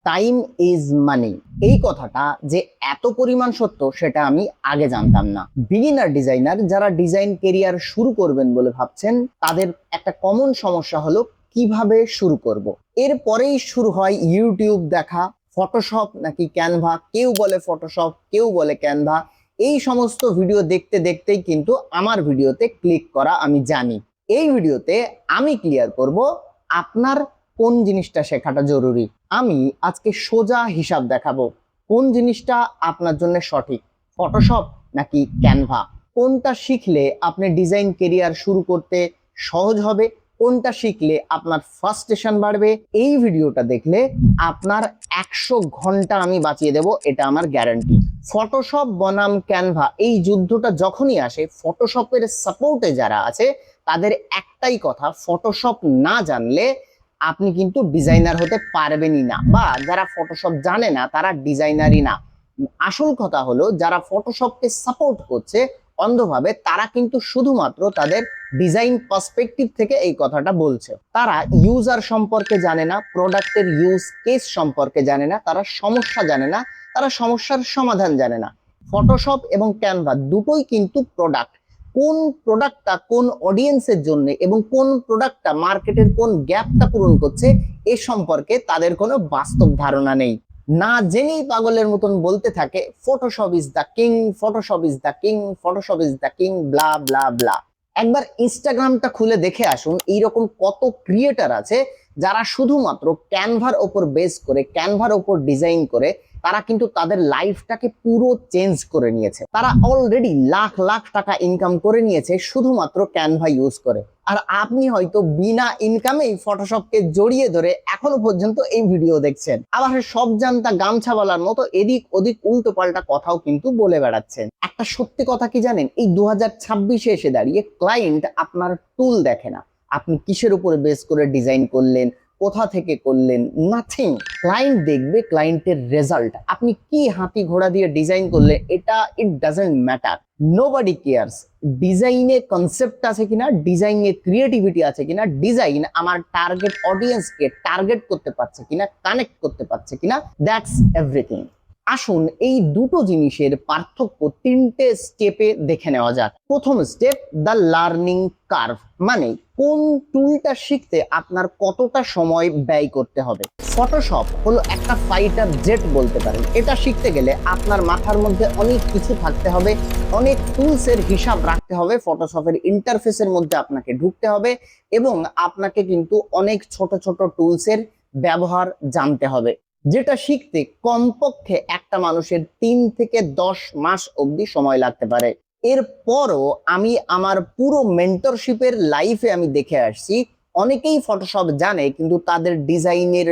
Time is money, এই কথাটা যে এত পরিমাণ সত্য সেটা আমি আগে জানতাম না। বিগিনার ডিজাইনার যারা ডিজাইন কেরিয়ার শুরু করবেন বলে ভাবছেন, তাদের একটা কমন সমস্যা হলো কিভাবে শুরু করব। এরপরেই শুরু হয় ইউটিউব দেখা, ফটোশপ নাকি ক্যানভা, কেউ বলে ফটোশপ, কেউ বলে ক্যানভা। এই সমস্ত ভিডিও দেখতে দেখতেই কিন্তু আমার ভিডিওতে ক্লিক করা আমি জানি। এই ভিডিওতে আমি ক্লিয়ার করব আপনার কোন জিনিসটা শেখাটা জরুরি। আমি আজকে সোজা হিসাব দেখাবো কোন জিনিসটা আপনার জন্য সঠিক, ফটোশপ নাকি ক্যানভা। কোনটা শিখলে আপনি ডিজাইন কেরিয়ার শুরু করতে সহজ হবে, কোনটা শিখলে আপনার ফ্রাস্ট্রেশন বাড়বে। এই ভিডিওটা দেখলে আপনার 100 ঘন্টা আমি বাঁচিয়ে দেব, এটা আমার গ্যারান্টি। ফটোশপ বনাম ক্যানভা, এই যুদ্ধটা যখনই আসে, ফটোশপের সাপোর্টে যারা আছে তাদের একটাই কথা, ফটোশপ না জানলে আপনি কিন্তু ডিজাইনার হতে পারবেনই না, বা যারা ফটোশপ জানে না তারা ডিজাইনারই না। আসল কথা হলো যারা ফটোশপকে সাপোর্ট করছে অন্ধভাবে, তারা কিন্তু শুধুমাত্র তাদের ডিজাইন পার্সপেক্টিভ থেকে এই কথাটা বলছে। তারা ইউজার সম্পর্কে জানে না, প্রোডাক্টের ইউজ কেস সম্পর্কে জানে না, তারা সমস্যা জানে না, তারা সমস্যার সমাধান জানে না। ফটোশপ এবং ক্যানভা দুটোই কিন্তু প্রোডাক্ট। কোন প্রোডাক্টটা কোন অডিয়েন্সের জন্য এবং কোন প্রোডাক্টটা মার্কেটের কোন গ্যাপটা পূরণ করছে এ সম্পর্কে তাদের কোনো বাস্তব ধারণা নেই। না জেনেই পাগলের মতন বলতে থাকে Photoshop is the king, Photoshop is the king, Photoshop is the king, blah blah blah. একবার ইনস্টাগ্রামটা খুলে দেখে আসুন, এইরকম কত ক্রিয়েটার আছে যারা শুধুমাত্র ক্যানভার ওপর বেস করে, ক্যানভার ওপর ডিজাইন করে তারা কিন্তু তাদের লাইফটাকে পুরো চেঞ্জ করে নিয়েছে। তারা অলরেডি লাখ লাখ টাকা ইনকাম করে নিয়েছে শুধুমাত্র ক্যানভা ইউজ করে। আর আপনি হয়তো বিনা ইনকামেই ফটোশপকে জড়িয়ে ধরে এখনো পর্যন্ত এই ভিডিও দেখছেন, আবার সব জানতা গামছা বলার মতো এদিক ওদিক উল্টো পাল্টা কথাও কিন্তু বলে বেড়াচ্ছেন। একটা সত্যি কথা কি জানেন, এই 2026-এ এসে দাঁড়িয়ে ক্লায়েন্ট আপনার টুল দেখে না, আপনি কিসের উপরে বেস করে ডিজাইন করলেন, কোথা থেকে করলেন, নাথিং। ক্লায়েন্ট দেখবে ক্লায়েন্টের রেজাল্ট, আপনি কি হাতি ঘোড়া দিয়ে ডিজাইন করলেন, এটা it doesn't matter, nobody cares. ডিজাইনে কনসেপ্ট আছে কিনা, ডিজাইনে ক্রিয়েটিভিটি আছে কিনা, ডিজাইন আমার টার্গেট অডিয়েন্সকে টার্গেট করতে পারছে কিনা, কানেক্ট করতে পারছে কিনা, দ্যাটস এভরিথিং। আসুন এই দুটো জিনিসের পার্থক্য 3টে স্টেপে দেখে নেওয়া যাক। প্রথম স্টেপ, দ্য লার্নিং কার্ভ, মানে কোন টুলটা শিখতে আপনার কতটা সময় ব্যয় করতে হবে। ফটোশপ হলো একটা ফাইটার জেট বলতে পারেন। এটা শিখতে গেলে আপনার মাথার মধ্যে অনেক কিছু থাকতে হবে, অনেক টুলসের হিসাব রাখতে হবে, ফটোশপের ইন্টারফেসের মধ্যে আপনাকে ঢুকতে হবে এবং আপনাকে কিন্তু অনেক ছোট ছোট টুলসের ব্যবহার জানতে হবে, যেটা শিখতে কমপক্ষে একটা মানুষের 3 থেকে 10 মাস অবধি সময় লাগতে পারে। এরপরও আমি আমার পুরো মেন্টরশিপের লাইফে আমি দেখে আসছি অনেকেই ফটোশপ জানে কিন্তু তাদের ডিজাইনের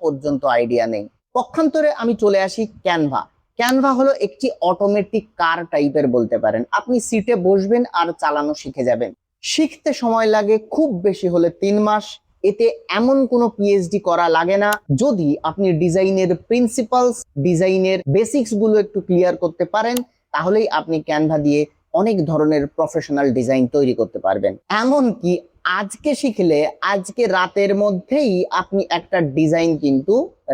পর্যন্ত আইডিয়া নেই। পক্ষান্তরে আমি চলে আসি ক্যানভা। ক্যানভা হলো একটি অটোমেটিক কার টাইপের বলতে পারেন। আপনি সিটে বসবেন আর চালানো শিখে যাবেন। শিখতে সময় লাগে খুব বেশি হলে 3 মাস। এতে এমন কোনো পিএইচডি করা লাগে না। যদি আপনি ডিজাইনের প্রিন্সিপালস, ডিজাইনের বেসিক্স গুলো একটু ক্লিয়ার করতে পারেন, তাহলেই আপনি ক্যানভা দিয়ে অনেক ধরনের প্রফেশনাল ডিজাইন তৈরি করতে পারবেন। এমনকি আজকে শিখলে আজকে রাতের মধ্যেই আপনি একটা ডিজাইন কিন্তু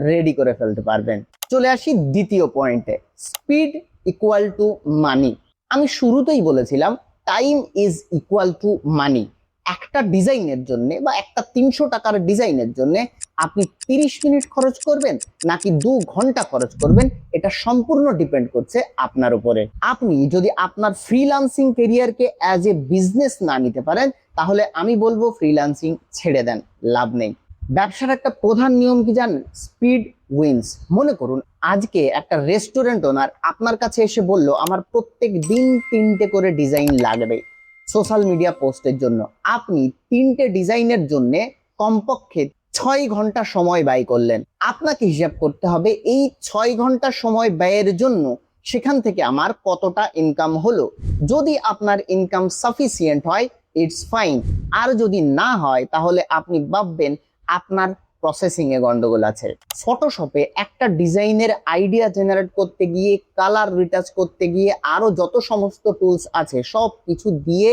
রেডি করে ফেলতে পারবেন। চলে আসি দ্বিতীয় পয়েন্টে, স্পিড ইকুয়াল টু মানি। আমি শুরুতেই বলেছিলাম time is equal to money. একটা ডিজাইনের জন্য বা একটা 300 টাকার ডিজাইনের জন্য আপনি 30 মিনিট খরচ করবেন নাকি 2 ঘন্টা খরচ করবেন, এটা সম্পূর্ণ ডিপেন্ড করছে আপনার উপরে। আপনি যদি আপনার ফ্রিল্যান্সিং ক্যারিয়ারকে অ্যাজ এ বিজনেস না নিতে পারেন, তাহলে আমি বলবো ফ্রিল্যান্সিং ছেড়ে দেন, লাভ নেই। ব্যবসার একটা প্রধান নিয়ম কি জানেন? Speed wins. মনে করুন আজকে একটা রেস্টুরেন্ট ওনার আপনার কাছে এসে বলল আমার প্রত্যেক দিন 3টে করে ডিজাইন লাগবে সোশ্যাল মিডিয়া পোস্টের জন্য। আপনি 3টে ডিজাইনের জন্য কমপক্ষে 6 ঘন্টা সময় ব্যয় করলেন। আপনাকে হিসাব করতে হবে এই 6 ঘন্টা সময় ব্যয়ের জন্য সেখান থেকে আমার কতটা ইনকাম হলো। যদি আপনার ইনকাম সাফিসিয়েন্ট হয়, ইটস ফাইন। আর যদি না হয় তাহলে আপনি ভাববেন আপনার প্রসেসিং এ গন্ডগোল আছে। ফটোশপে একটা ডিজাইনের আইডিয়া জেনারেট করতে গিয়ে, কালার রিটাচ করতে গিয়ে, আরো যত সমস্ত টুলস আছে সব কিছু দিয়ে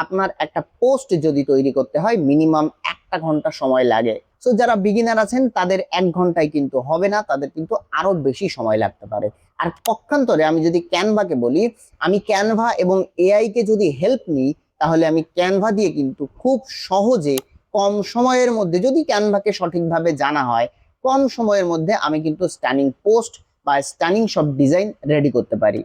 আপনার একটা পোস্ট যদি তৈরি করতে হয় মিনিমাম 1 ঘন্টা সময় লাগে। সো যারা বিগিনার আছেন তাদের 1 ঘন্টায় কিন্তু হবে না, তাদের কিন্তু আরো বেশি সময় লাগতে পারে। আর পক্ষান্তরে আমি যদি ক্যানভাকে বলি, আমি ক্যানভা এবং এআই কে যদি হেল্প নিই, তাহলে আমি ক্যানভা দিয়ে কিন্তু খুব সহজে কম সময়ের মধ্যে, যদি ক্যানভাকে সঠিকভাবে জানা হয়, কম সময়ের মধ্যে আমি কিন্তু স্টানিং পোস্ট বা স্টানিং সব ডিজাইন রেডি করতে পারি।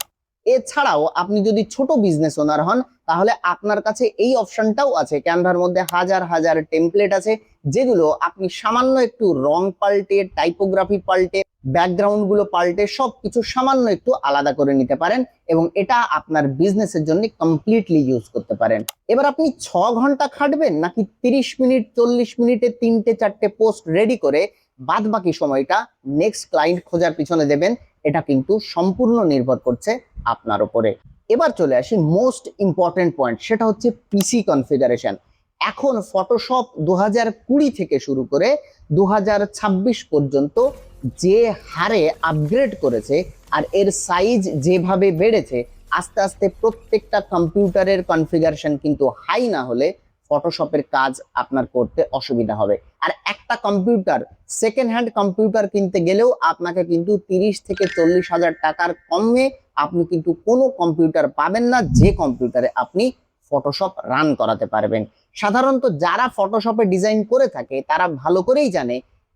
এছাড়াও আপনি যদি ছোট বিজনেস ওনার হন, তাহলে আপনার কাছে এই অপশনটাও আছে। ক্যানভার মধ্যে হাজার হাজার টেমপ্লেট আছে, যেগুলো আপনি সামান্য একটু রং পাল্টে, টাইপোগ্রাফি পাল্টে, ব্যাকগ্রাউন্ড গুলো পাল্টে সবকিছু সামান্য একটু আলাদা করে নিতে পারেন এবং এটা আপনার বিজনেসের জন্য কমপ্লিটলি ইউজ করতে পারেন। এবার আপনি 6 ঘন্টা খাটবেন নাকি 30 মিনিট 40 মিনিটে 3টে 4টে পোস্ট রেডি করে বাদ বাকি সময়টা নেক্সট ক্লায়েন্ট খোঁজার পিছনে দেবেন, এটা কিন্তু সম্পূর্ণ নির্ভর করছে আপনার উপরে। এবার চলে আসি মোস্ট ইম্পর্টেন্ট পয়েন্ট, সেটা হচ্ছে পিসি কনফিগারেশন। এখন ফটোশপ 2020 থেকে শুরু করে 2026 পর্যন্ত যে হারে আপগ্রেড করেছে আর এর সাইজ যেভাবে বেড়েছে, আস্তে আস্তে প্রত্যেকটা কম্পিউটারের কনফিগারেশন কিন্তু হাই না হলে ফটোশপের কাজ আপনার করতে অসুবিধা হবে। আর একটা কম্পিউটার, সেকেন্ড হ্যান্ড কম্পিউটার কিনতে গেলেও আপনাকে কিন্তু 30 থেকে 40 হাজার টাকার কমে আপনি কিন্তু কোনো কম্পিউটার পাবেন না যে কম্পিউটারে আপনি ফটোশপ রান করাতে পারবেন। সাধারণত যারা ফটোশপে ডিজাইন করে থাকে তারা ভালো করেই জানে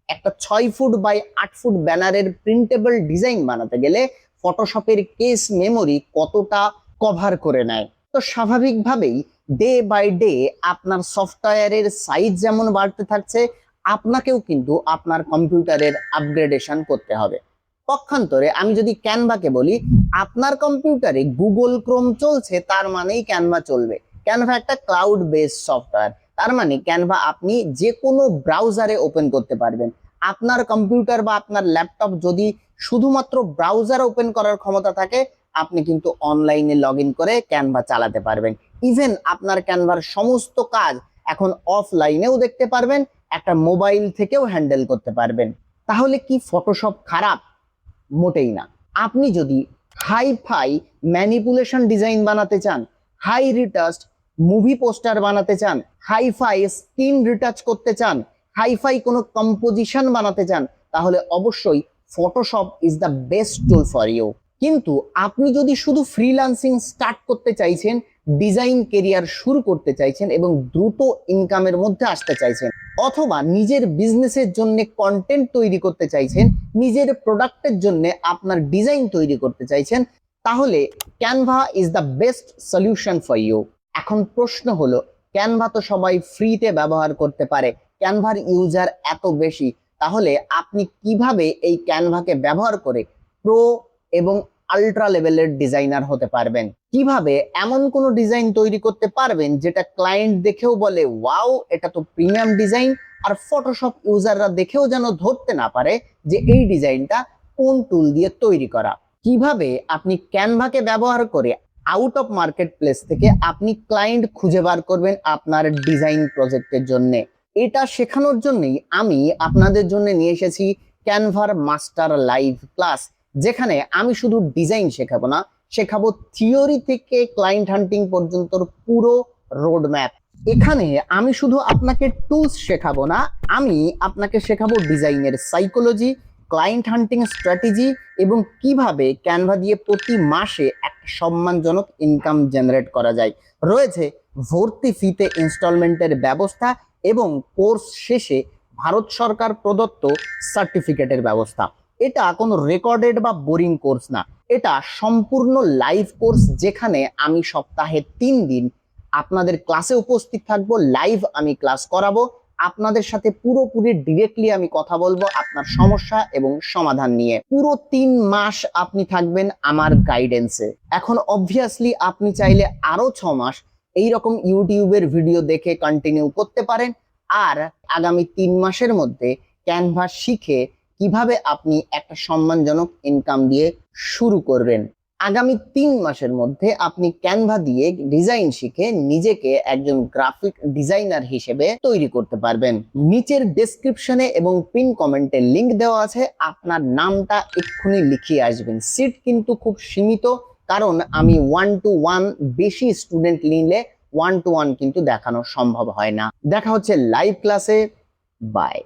একটা 6 ফুট বাই 8 ফুট ব্যানারের প্রিন্টেবল ডিজাইন বানাতে গেলে ফটোশপের কেস মেমোরি কতটা কভার করে নেয়। তো স্বাভাবিকভাবেই ডে বাই ডে আপনার সফটওয়্যারের সাইজ যেমন বাড়তে থাকছে, আপনাকেও কিন্তু আপনার কম্পিউটারের আপগ্রেডেশন করতে হবে। পক্ষান্তরে আমি যদি ক্যানভাকে বলি, আপনার কম্পিউটারে গুগল ক্রোম চলছে তার মানেই ক্যানভা চলবে। ক্যানভা একটা ক্লাউড বেসড সফটওয়্যার, তার মানে ক্যানভা আপনি যে কোনো ব্রাউজারে ওপেন করতে পারবেন। আপনার কম্পিউটার বা আপনার ল্যাপটপ যদি শুধুমাত্র ব্রাউজার ওপেন করার ক্ষমতা থাকে, আপনি কিন্তু অনলাইনে লগ ইন করে ক্যানভা চালাতে পারবেন। ইভেন আপনার ক্যানভার সমস্ত কাজ এখন অফলাইনেও দেখতে পারবেন, একটা মোবাইল থেকেও হ্যান্ডেল করতে পারবেন। তাহলে কি ফটোশপ খারাপ? মোটেই না। আপনি যদি হাই ফাই ম্যানিপুলেশন ডিজাইন বানাতে চান, হাই রিটাচ মুভি পোস্টার বানাতে চান, হাই ফাই স্ক্রিন রিটাচ করতে চান, হাই ফাই কোনো কম্পোজিশন বানাতে চান, তাহলে অবশ্যই Photoshop is the best tool for you. কিন্তু আপনি যদি শুধু ফ্রিল্যান্সিং স্টার্ট করতে চাইছেন, ডিজাইন কেরিয়ার শুরু করতে চাইছেন এবং দ্রুত ইনকামের মধ্যে আসতে চাইছেন, অথবা নিজের বিজনেসের জন্য কন্টেন্ট তৈরি করতে চাইছেন, নিজের প্রোডাক্টের জন্য আপনার ডিজাইন তৈরি করতে চাইছেন, তাহলে Canva is the best solution for you. এখন প্রশ্ন হলো, ক্যানভা তো সবাই ফ্রিতে ব্যবহার করতে পারে, ক্যানভার ইউজার এত বেশি, তাহলে আপনি কিভাবে এই ক্যানভাকে ব্যবহার করে প্রো এবং আল্ট্রা লেভেলের ডিজাইনার হতে পারবেন? কিভাবে এমন কোনো ডিজাইন তৈরি করতে পারবেন যেটা ক্লায়েন্ট দেখেও বলে ওয়াও, এটা তো প্রিমিয়াম ডিজাইন, আর ফটোশপ ইউজাররা দেখেও যেন ধরতে না পারে যে এই ডিজাইনটা কোন টুল দিয়ে তৈরি করা? কিভাবে আপনি ক্যানভাকে ব্যবহার করে আউট অফ মার্কেট প্লেস থেকে আপনি ক্লায়েন্ট খুঁজে বার করবেন আপনার ডিজাইন প্রজেক্টের জন্য, এটা শেখানোর জন্যই আমি আপনাদের জন্য নিয়ে এসেছি ক্যানভার মাস্টার লাইভ ক্লাস, যেখানে আমি শুধু ডিজাইন শেখাবো না, শেখাবো থিওরি থেকে ক্লায়েন্ট হান্টিং পর্যন্ত পুরো রোড ম্যাপ। এখানে আমি শুধু আপনাকে টুলস শেখাবো না, আমি আপনাকে শেখাবো ডিজাইনের সাইকোলজি, ক্লায়েন্ট হান্টিং স্ট্র্যাটেজি এবং কিভাবে ক্যানভা দিয়ে প্রতি মাসে একটা সম্মানজনক ইনকাম জেনারেট করা যায়। রয়েছে ভর্তি ফিতে ইনস্টলমেন্টের ব্যবস্থা এবং কোর্স শেষে ভারত সরকার প্রদত্ত সার্টিফিকেটের ব্যবস্থা। এটা কোনো রেকর্ডেড বা বোরিং কোর্স না, এটা সম্পূর্ণ লাইভ কোর্স, যেখানে আমি সপ্তাহে 3 দিন আপনাদের ক্লাসে উপস্থিত থাকবো, লাইভ আমি ক্লাস করাবো, আপনাদের সাথে পুরোপুরি ডিরেক্টলি আমি কথা বলবো আপনার সমস্যা এবং সমাধান নিয়ে। পুরো 3 মাস আপনি থাকবেন আমার গাইডেন্সে। এখন অবভিয়াসলি আপনি চাইলে আরো 6 মাস এইরকম ইউটিউবের ভিডিও দেখে কন্টিনিউ করতে পারেন, আর আগামী 3 মাসের মধ্যে ক্যানভা শিখে কিভাবে আপনি একটা সম্মানজনক ইনকাম দিয়ে শুরু করবেন। আগামী 3 মাসের মধ্যে আপনি ক্যানভা দিয়ে ডিজাইন শিখে নিজেকে একজন গ্রাফিক ডিজাইনার হিসেবে তৈরি করতে পারবেন। নিচের ডেসক্রিপশনে এবং পিন কমেন্টে লিংক দেওয়া আছে, আপনার নামটা এক্ষুনি লিখিয়ে আসবেন। সিট কিন্তু খুব সীমিত, কারণ আমি 1-to-1 বেশি স্টুডেন্ট নিলে 1-to-1 কিন্তু দেখানো সম্ভব হয় না। দেখা হচ্ছে লাইভ ক্লাসে। বাই।